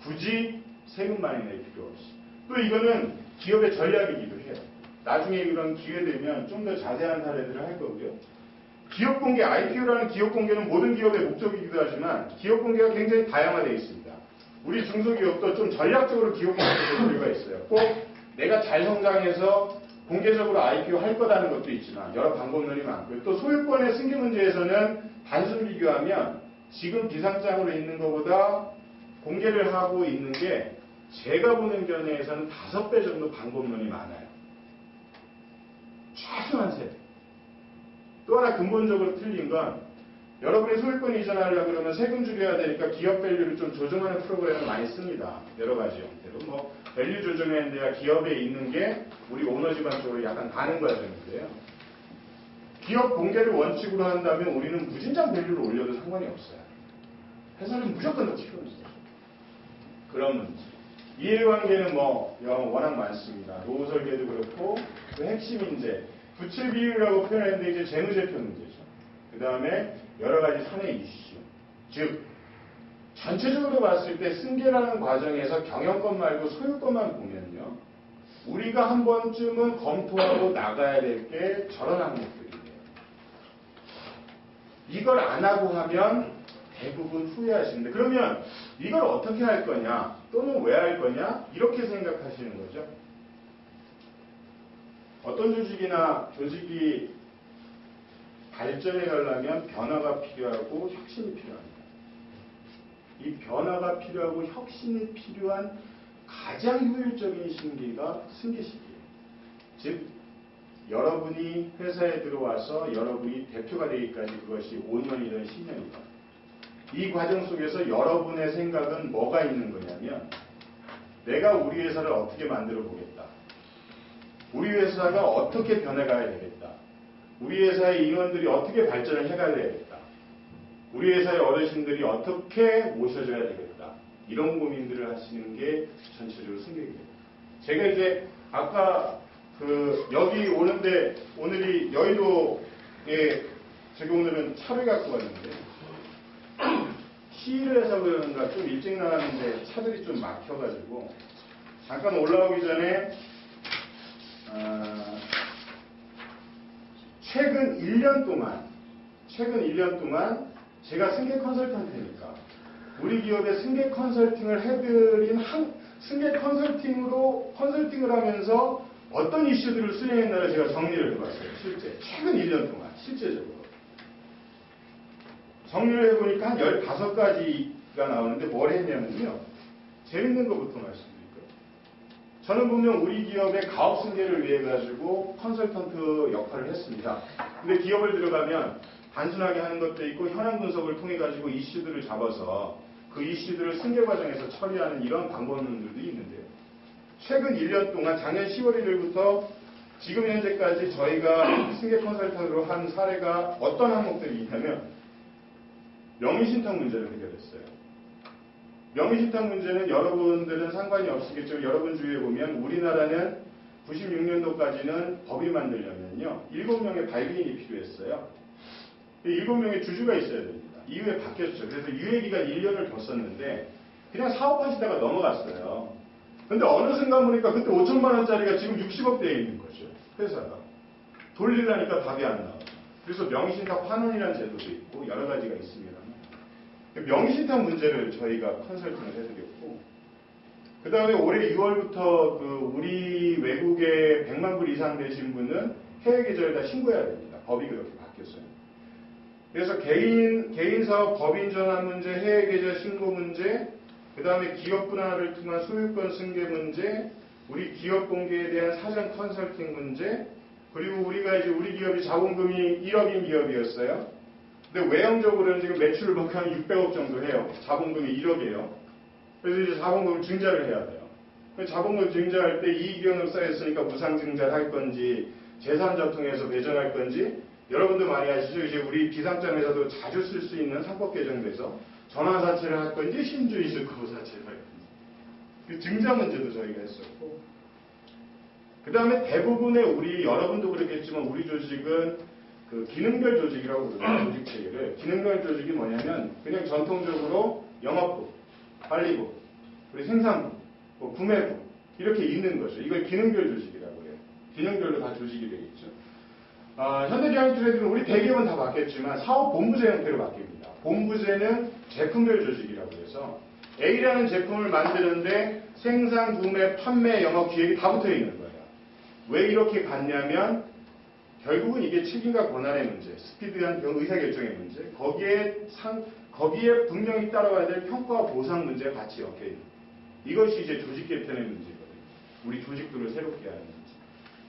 굳이 세금 많이 낼 필요 없이. 또 이거는 기업의 전략이기도 해요. 나중에 이런 기회 되면 좀 더 자세한 사례들을 할 거고요. 기업 공개, IPO라는 기업 공개는 모든 기업의 목적이기도 하지만 기업 공개가 굉장히 다양화되어 있습니다. 우리 중소기업도 좀 전략적으로 기업 공개할 필요가 있어요. 꼭 내가 잘 성장해서 공개적으로 IPO 할 거라는 것도 있지만 여러 방법론이 많고요. 또 소유권의 승계 문제에서는 단순 비교하면 지금 비상장으로 있는 것보다 공개를 하고 있는 게 제가 보는 견해에서는 5배 정도 방법론이 많아요. 최소한 3배. 또 하나 근본적으로 틀린 건 여러분이 소유권 이전하려고 그러면 세금 줄여야 되니까 기업 밸류를 좀 조정하는 프로그램을 많이 씁니다. 여러 가지 형태로. 뭐 밸류 조정하는 데야 기업에 있는 게 우리 오너 집안 쪽으로 약간 가는 과정인데요. 기업 공개를 원칙으로 한다면 우리는 무진장 밸류를 올려도 상관이 없어요. 회사는 무조건 더 키워주세요. 그런 문제. 이해관계는 뭐 워낙 많습니다. 노후 설계도 그렇고 그 핵심 인재, 부채 비율이라고 표현했는데 이제 재무제표 문제죠. 그 다음에 여러 가지 사내 이슈. 즉 전체적으로 봤을 때 승계라는 과정에서 경영권 말고 소유권만 보면요. 우리가 한 번쯤은 검토하고 나가야 될 게 저런 항목들이에요. 이걸 안 하고 하면 대부분 후회하시는데 그러면 이걸 어떻게 할 거냐 또는 왜 할 거냐 이렇게 생각하시는 거죠. 어떤 조직이 발전해 가려면 변화가 필요하고 혁신이 필요합니다. 이 변화가 필요하고 혁신이 필요한 가장 효율적인 시기가 승계 시기예요. 즉 여러분이 회사에 들어와서 여러분이 대표가 되기까지 그것이 5년이든 10년이든 이 과정 속에서 여러분의 생각은 뭐가 있는 거냐면 내가 우리 회사를 어떻게 만들어 보겠다. 우리 회사가 어떻게 변해가야 되겠다. 우리 회사의 임원들이 어떻게 발전을 해가야 되겠다. 우리 회사의 어르신들이 어떻게 모셔줘야 되겠다. 이런 고민들을 하시는 게 전체적으로 승객이에요. 제가 이제 아까 여기 오는데 오늘이 여의도에 제가 오늘은 차를 갖고 왔는데 시위를 해서 그런가 좀 일찍 나왔는데 차들이 좀 막혀가지고 잠깐 올라오기 전에 최근 1년 동안 제가 승계 컨설턴트니까 우리 기업의 승계 컨설팅을 해드린 승계 컨설팅을 하면서 어떤 이슈들을 수행했나를 제가 정리를 해봤어요. 최근 1년 동안 실제적으로 정리를 해보니까 한 15가지가 나오는데 뭘 했냐면요. 재밌는 것부터 말씀드릴게요. 저는 분명 우리 기업의 가업 승계를 위해 가지고 컨설턴트 역할을 했습니다. 근데 기업을 들어가면 단순하게 하는 것도 있고 현황 분석을 통해 가지고 이슈들을 잡아서 그 이슈들을 승계 과정에서 처리하는 이런 방법론들도 있는데요. 최근 1년 동안 작년 10월 1일부터 지금 현재까지 저희가 승계 컨설턴트로 한 사례가 어떤 항목들이 있냐면 명의신탁 문제를 해결했어요. 명의신탁 문제는 여러분들은 상관이 없으시겠지만 여러분 주위에 보면 우리나라는 96년도까지는 법이 만들려면요. 7명의 발기인이 필요했어요. 7명의 주주가 있어야 됩니다. 이후에 바뀌었죠. 그래서 유예기간 1년을 더 썼는데 그냥 사업하시다가 넘어갔어요. 근데 어느 순간 보니까 그때 5천만 원짜리가 지금 60억 대에 있는 거죠. 회사가. 돌리려니까 답이 안 나와요. 그래서 명의신탁 환원이라는 제도도 있고 여러 가지가 있습니다. 명의신탁 문제를 저희가 컨설팅을 해드렸고 그 다음에 올해 6월부터 우리 외국에 100만 불 이상 되신 분은 해외 계좌에다 신고해야 됩니다. 법이 그렇게 바뀌었어요. 그래서 개인사업 법인 전환 문제, 해외 계좌 신고 문제, 그 다음에 기업 분할을 통한 소유권 승계 문제, 우리 기업 공개에 대한 사전 컨설팅 문제, 그리고 우리가 이제 우리 기업이 자본금이 1억인 기업이었어요. 근데 외형적으로는 지금 매출을 한 600억 정도 해요. 자본금이 1억이에요. 그래서 이제 자본금을 증자를 해야 돼요. 자본금 증자할 때 이익이익은 쌓였으니까 무상증자를 할 건지 재산저통해서 배정할 건지 여러분들 많이 아시죠? 이제 우리 비상장에서도 자주 쓸 수 있는 상법 개정돼서 전환사채를 할 건지 신주이수고 사채를 할 건지 그 증자 문제도 저희가 했었고 그 다음에 대부분의 여러분도 그렇겠지만 우리 조직은 기능별 조직이라고 그러죠. 조직 체계를. 기능별 조직이 뭐냐면 그냥 전통적으로 영업부, 관리부, 우리 생산부, 뭐 구매부 이렇게 있는 거죠. 이걸 기능별 조직이라고 해요. 기능별로 다 조직이 되겠죠. 현대기아인트레이드는 우리 대기업은 다 바뀌었지만 사업 본부제 형태로 바뀝니다. 본부제는 제품별 조직이라고 해서 A라는 제품을 만드는데 생산, 구매, 판매, 영업, 기획이 다 붙어 있는 거예요. 왜 이렇게 갔냐면 결국은 이게 책임과 권한의 문제, 스피드한 의사결정의 문제, 거기에 분명히 따라와야 될 평가와 보상 문제가 같이 엮여 있는 거예요. 이것이 이제 조직 개편의 문제거든요. 우리 조직들을 새롭게 하는 문제.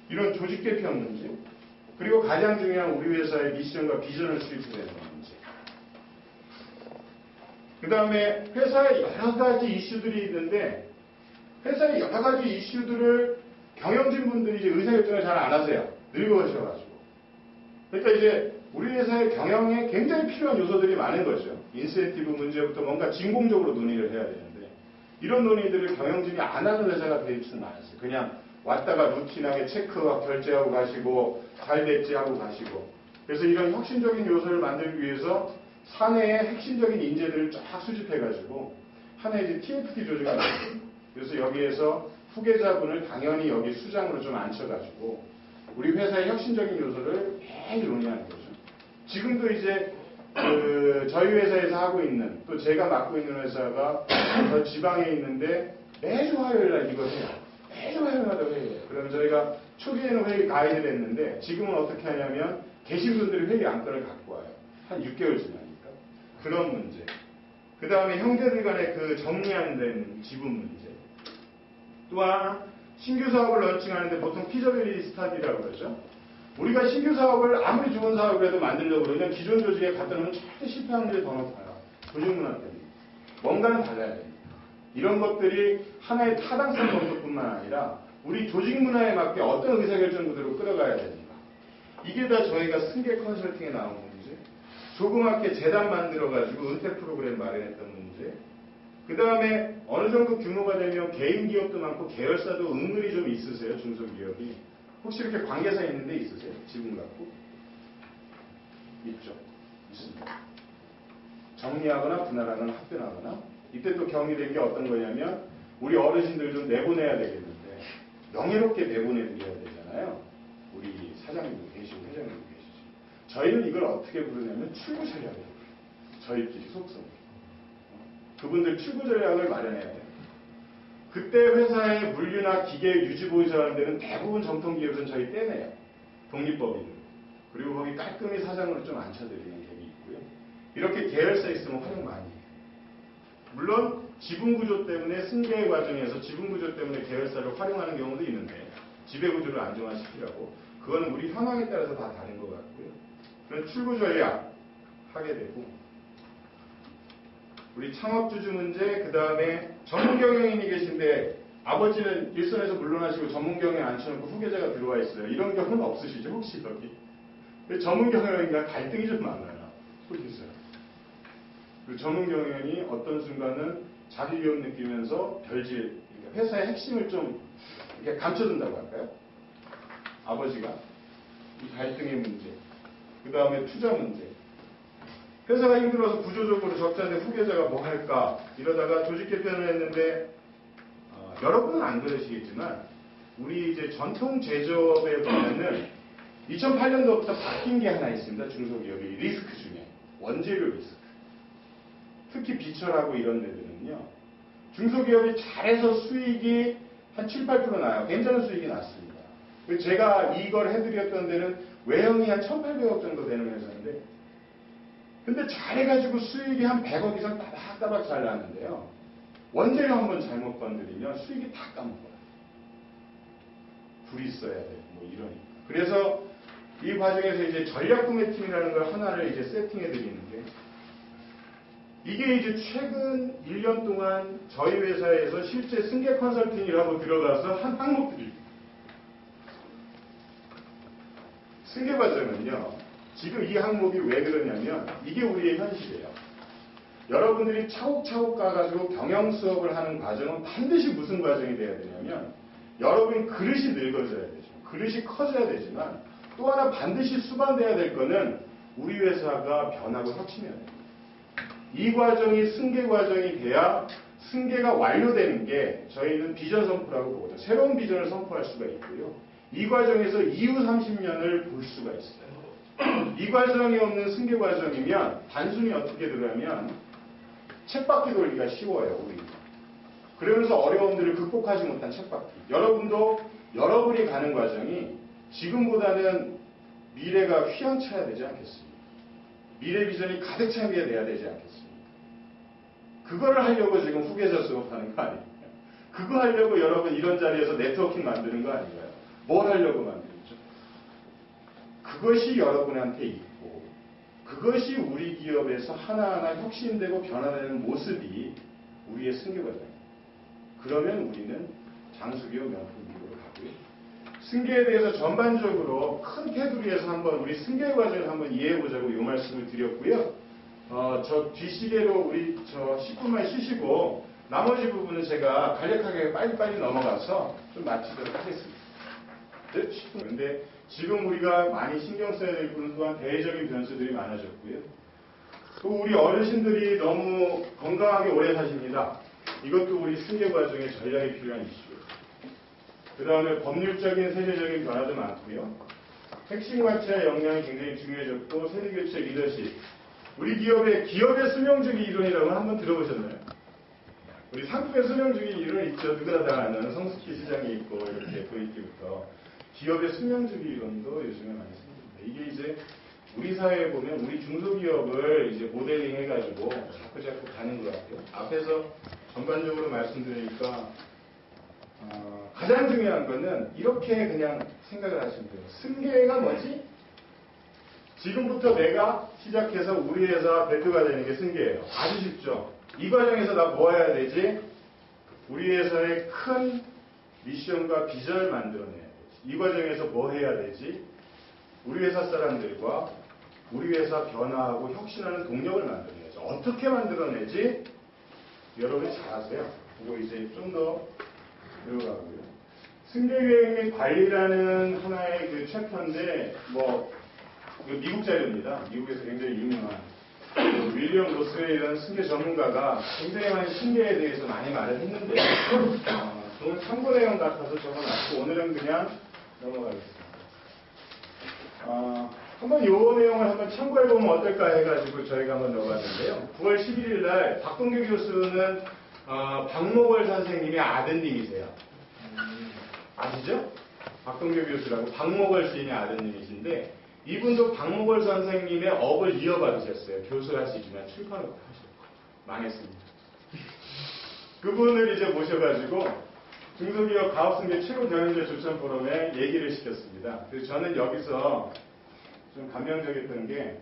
이런 조직 개편 문제, 그리고 가장 중요한 우리 회사의 미션과 비전을 수립해내는 문제. 그 다음에 회사에 여러 가지 이슈들이 있는데 회사의 여러 가지 이슈들을 경영진 분들이 이제 의사결정을 잘 안 하세요. 늙어가셔가지고. 그러니까 이제 우리 회사의 경영에 굉장히 필요한 요소들이 많은 거죠. 인센티브 문제부터 뭔가 진공적으로 논의를 해야 되는데 이런 논의들을 경영진이 안 하는 회사가 되게 많았어요. 그냥 왔다가 루틴하게 체크와 결제하고 가시고 잘 됐지 하고 가시고. 그래서 이런 혁신적인 요소를 만들기 위해서 사내의 핵심적인 인재들을 쫙 수집해가지고 하나의 이제 TFT 조직을 만들어요. 그래서 여기에서 후계자분을 당연히 여기 수장으로 좀 앉혀가지고 우리 회사의 혁신적인 요소를 매일 논의하는 거죠. 지금도 이제 저희 회사에서 하고 있는 또 제가 맡고 있는 회사가 저 지방에 있는데 매주 화요일날 이걸 해요. 매주 화요일마다 회의해요. 그러면 저희가 초기에는 회의 가이드를 했는데 지금은 어떻게 하냐면 계신 분들이 회의 안건을 갖고 와요. 한 6개월 지나니까. 그런 문제. 그 다음에 형제들 간의 그 정리 안 된 지분 문제. 또 하나 신규 사업을 런칭하는데 보통 피저빌리티 스타디라고 그러죠. 우리가 신규 사업을 아무리 좋은 사업을 해도 만들려고 그러면 기존 조직에 갖다 놓으면 절대 실패 확률이 더 높아요. 조직 문화 때문에. 뭔가는 달라야 됩니다. 이런 것들이 하나의 타당성 검토뿐만 아니라 우리 조직 문화에 맞게 어떤 의사결정 구도로 끌어가야 되는가. 이게 다 저희가 승계 컨설팅에 나온 문제. 조그맣게 재단 만들어가지고 은퇴 프로그램 마련했던 문제. 그 다음에 어느 정도 규모가 되면 개인 기업도 많고 계열사도 은근히 좀 있으세요. 중소기업이. 혹시 이렇게 관계사 있는 데 있으세요? 지분 갖고? 있죠. 있습니다. 정리하거나 분할하거나 합병하거나. 이때 또 경리된 게 어떤 거냐면 우리 어르신들 좀 내보내야 되겠는데 명예롭게 내보내드려야 되잖아요. 우리 사장님도 계시고 회장님도 계시죠. 저희는 이걸 어떻게 부르냐면 출구 전략이라고 해요. 저희끼리 속성. 그분들 출구 전략을 마련해야 돼요. 그때 회사의 물류나 기계 유지 보유자하는 데는 대부분 정통기업은 저희 떼내요. 독립법인으로. 그리고 거기 깔끔히 사장으로 좀 앉혀드리는 격이 있고요. 이렇게 계열사 있으면 활용 많이 해요. 물론 지분구조 때문에 승계 과정에서 지분구조 때문에 계열사를 활용하는 경우도 있는데 지배구조를 안정화시키라고 그거는 우리 현황에 따라서 다 다른 것 같고요. 그런 출구 전략 하게 되고 우리 창업주주 문제, 그 다음에 전문경영인이 계신데 아버지는 일선에서 물러나시고 전문경영에 앉혀놓고 후계자가 들어와 있어요. 이런 경우는 없으시죠? 혹시 여기? 전문경영인과 갈등이 좀 많아요. 보셨어요? 그 전문경영인이 어떤 순간은 자기 위협 느끼면서 별질, 그러니까 회사의 핵심을 좀 이렇게 감춰둔다고 할까요? 아버지가. 이 갈등의 문제. 그 다음에 투자 문제. 회사가 힘들어서 구조적으로 적자인데 후계자가 뭐 할까 이러다가 조직 개편을 했는데 여러분은 안 그러시겠지만 우리 이제 전통 제조업에 보면은 2008년도부터 바뀐 게 하나 있습니다. 중소기업이 리스크 중에 원재료 리스크. 특히 비철하고 이런 데들은요. 중소기업이 잘해서 수익이 한 7, 8% 나요. 괜찮은 수익이 났습니다. 제가 이걸 해드렸던 데는 외형이 한 1,800억 정도 되는 회사인데 근데 잘해가지고 수익이 한 100억 이상 따박따박 잘 나는데요. 원재료 한번 잘못 건드리면 수익이 다 까먹어요. 둘이 있어야 돼. 뭐 이러니까. 그래서 이 과정에서 이제 전략구매팀이라는 걸 하나를 이제 세팅해 드리는데 이게 이제 최근 1년 동안 저희 회사에서 실제 승계 컨설팅이라고 들어가서 한 항목들이 승계 과정은요. 지금 이 항목이 왜 그러냐면 이게 우리의 현실이에요. 여러분들이 차곡차곡 가가지고 경영 수업을 하는 과정은 반드시 무슨 과정이 돼야 되냐면 여러분 그릇이 늙어져야 되죠. 그릇이 커져야 되지만 또 하나 반드시 수반돼야 될 거는 우리 회사가 변하고 혁신해야 됩니다. 이 과정이 승계 과정이 돼야 승계가 완료되는 게 저희는 비전 선포라고 보거든요. 새로운 비전을 선포할 수가 있고요. 이 과정에서 이후 30년을 볼 수가 있어요. 이 과정이 없는 승계 과정이면 단순히 어떻게 들어가면 쳇바퀴 돌기가 쉬워요. 우리. 그러면서 어려움들을 극복하지 못한 쳇바퀴. 여러분도 여러분이 가는 과정이 지금보다는 미래가 휘황차야 되지 않겠습니까? 미래 비전이 가득 차게 돼야 되지 않겠습니까? 그거를 하려고 지금 후계자 수업하는 거 아닙니까? 그거 하려고 여러분 이런 자리에서 네트워킹 만드는 거 아닌가요? 뭘 하려고 만들죠? 그것이 여러분한테 있고 그것이 우리 기업에서 하나하나 혁신되고 변화되는 모습이 우리의 승계 과정입니다. 그러면 우리는 장수기업 명품 기업으로 가고요. 승계에 대해서 전반적으로 큰 테두리에서 한번 우리 승계 과정을 한번 이해해보자고 이 말씀을 드렸고요. 저 뒷시계로 우리 10분만 쉬시고 나머지 부분은 제가 간략하게 빨리빨리 넘어가서 좀 마치도록 하겠습니다. 네, 10분. 근데 지금 우리가 많이 신경 써야 될 부분 또한 대외적인 변수들이 많아졌고요. 또 우리 어르신들이 너무 건강하게 오래 사십니다. 이것도 우리 승계 과정에 전략이 필요한 이슈예요. 그 다음에 법률적인 세제적인 변화도 많고요. 핵심 가치의 역량이 굉장히 중요해졌고 세대교체 리더십. 우리 기업의 수명주기 이론이라고 한번 들어보셨나요? 우리 상품의 수명주기 이론 있죠. 누구나 다 아는 성숙기 시장이 있고 이렇게 도입기부터 기업의 수명주기 이론도 요즘에 많이 생깁니다. 이게 이제 우리 사회에 보면 우리 중소기업을 이제 모델링 해가지고 자꾸 가는 것 같아요. 앞에서 전반적으로 말씀드리니까 가장 중요한 거는 이렇게 그냥 생각을 하시면 돼요. 승계가 뭐지? 지금부터 내가 시작해서 우리 회사 대표가 되는 게 승계예요. 아주 쉽죠? 이 과정에서 나 뭐 해야 되지? 우리 회사의 큰 미션과 비전을 만들어내야 되지. 이 과정에서 뭐 해야 되지? 우리 회사 사람들과 우리 회사 변화하고 혁신하는 동력을 만들어내야죠. 어떻게 만들어내지? 여러분이 잘 아세요. 그거 이제 좀 더 들어가고요. 승계계획 및 관리라는 하나의 그 챕터인데, 미국 자료입니다. 미국에서 굉장히 유명한 윌리엄 로스웨이라는 승계 전문가가 굉장히 많이 승계에 대해서 많이 말을 했는데, 저는 참고 내용 같아서 적어놨고, 오늘은 그냥 넘어가겠습니다. 한번 이 내용을 한번 참고해보면 어떨까 해가지고 저희가 한번 넣어봤는데요. 9월 11일 날 박동규 교수는 박목월 선생님의 아드님이세요. 아시죠? 박동규 교수라고 박목월 시인의 아드님이신데 이분도 박목월 선생님의 업을 이어받으셨어요. 교수하시지만 출판을 못하셨고 망했습니다. 그분을 이제 모셔가지고 중소기업 가업승계 최고 경영자 조천 포럼에 얘기를 시켰습니다. 그래서 저는 여기서 좀 감명적이었던 게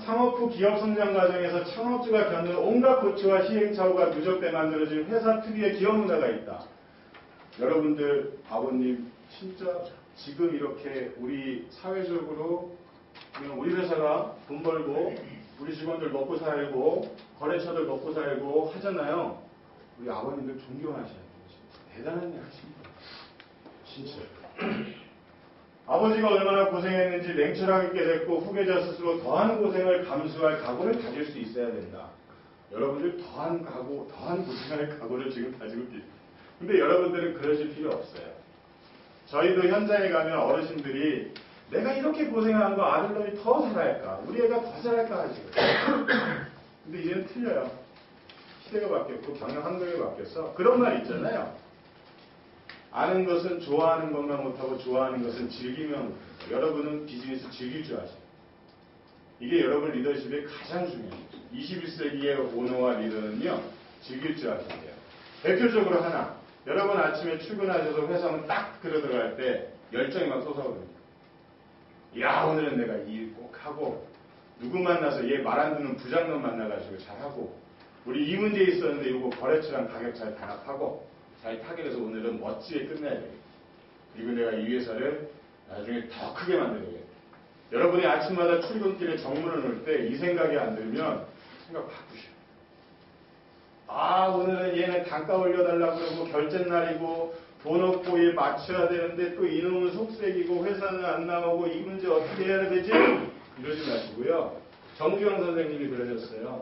창업 후 기업 성장 과정에서 창업주가 겪는 온갖 고초와 시행착오가 누적돼 만들어진 회사 특유의 기업 문화가 있다. 여러분들 아버님 진짜 지금 이렇게 우리 사회적으로 그냥 우리 회사가 돈 벌고 우리 직원들 먹고 살고 거래처들 먹고 살고 하잖아요. 우리 아버님들 존경하셔야 돼요. 대단한 일 하십니다. 진짜. 아버지가 얼마나 고생했는지 냉철하게 있게 됐고 후계자 스스로 더한 고생을 감수할 각오를 가질 수 있어야 된다. 여러분들 더한 고생할 각오를 지금 가지고 계십니다. 근데 여러분들은 그러실 필요 없어요. 저희도 현장에 가면 어르신들이 내가 이렇게 고생한 거 아들놈이 더 잘할까? 우리 애가 더 잘할까? 하시거든요. 근데 이제는 틀려요. 시대가 바뀌었고 경영 환경이 바뀌어서 그런 말 있잖아요. 아는 것은 좋아하는 것만 못하고 좋아하는 것은 즐기면 못해요. 여러분은 비즈니스 즐길 줄 아세요. 이게 여러분 리더십의 가장 중요한 거죠. 21세기의 오너와 리더는요. 즐길 줄 아셔야 돼요. 대표적으로 하나. 여러분 아침에 출근하셔서 회사문 딱 들어갈 때 열정이 막 솟아오릅니다. 야 오늘은 내가 이 일 꼭 하고 누구 만나서 얘 말 안 듣는 부장님 만나가지고 잘하고 우리 이 문제 있었는데 이거 거래처랑 가격 잘 단합하고 잘 타결해서 오늘은 멋지게 끝내야 되겠다. 그리고 내가 이 회사를 나중에 더 크게 만들어야겠다. 여러분이 아침마다 출근길에 정문을 놓을 때 이 생각이 안 들면 생각 바꾸셔. 오늘은 얘는 단가 올려달라고 그러고 결제날이고 돈 없고 얘 맞춰야 되는데 또 이놈은 속색이고 회사는 안 나오고 이 문제 어떻게 해야 되지? 이러지 마시고요. 정주영 선생님이 그러셨어요.